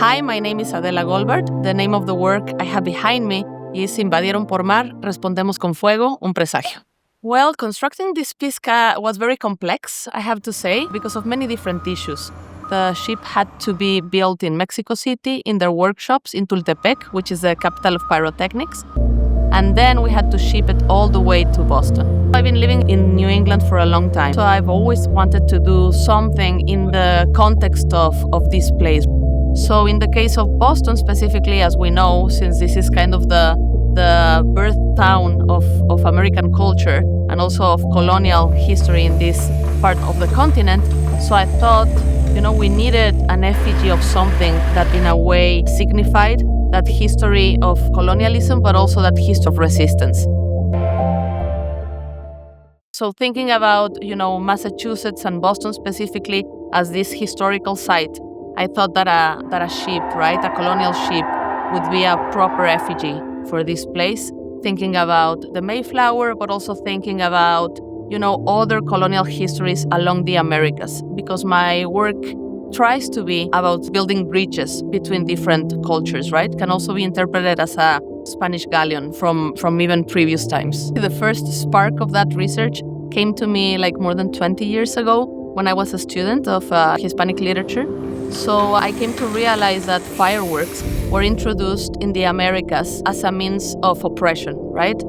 Hi, my name is Adela Goldbard. The name of the work I have behind me is Invadieron por mar, respondemos con fuego, un presagio. Well, constructing this piece was very complex, I have to say, because of many different issues. The ship had to be built in Mexico City, in their workshops in Tultepec, which is the capital of pyrotechnics. And then we had to ship it all the way to Boston. I've been living in New England for a long time, so I've always wanted to do something in the context of this place. So in the case of Boston specifically, as we know, since this is kind of the birth town of American culture and also of colonial history in this part of the continent, so I thought, we needed an effigy of something that in a way signified that history of colonialism, but also that history of resistance. So thinking about, Massachusetts and Boston specifically as this historical site, I thought that a ship, right, a colonial ship, would be a proper effigy for this place. Thinking about the Mayflower, but also thinking about, other colonial histories along the Americas, because my work tries to be about building bridges between different cultures, right? Can also be interpreted as a Spanish galleon from even previous times. The first spark of that research came to me like more than 20 years ago when I was a student of Hispanic literature. So I came to realize that fireworks were introduced in the Americas as a means of oppression, right?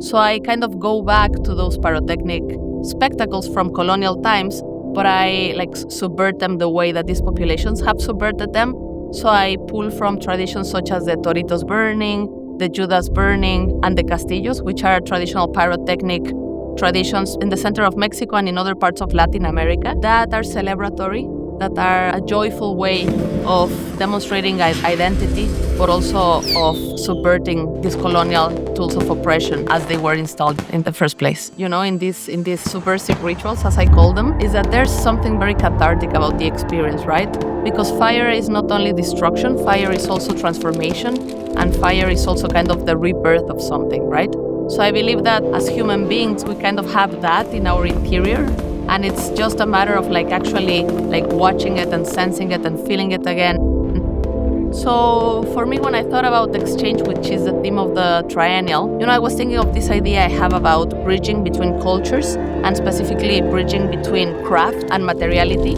So I kind of go back to those pyrotechnic spectacles from colonial times, but I subvert them the way that these populations have subverted them. So I pull from traditions such as the Toritos burning, the Judas burning, and the Castillos, which are traditional pyrotechnic traditions in the center of Mexico and in other parts of Latin America that are celebratory, that are a joyful way of demonstrating identity, but also of subverting these colonial tools of oppression as they were installed in the first place. In these subversive rituals, as I call them, is that there's something very cathartic about the experience, right? Because fire is not only destruction, fire is also transformation, and fire is also kind of the rebirth of something, right? So I believe that as human beings, we kind of have that in our interior, and it's just a matter of actually watching it and sensing it and feeling it again. So for me, when I thought about exchange, which is the theme of the Triennial, I was thinking of this idea I have about bridging between cultures and specifically bridging between craft and materiality.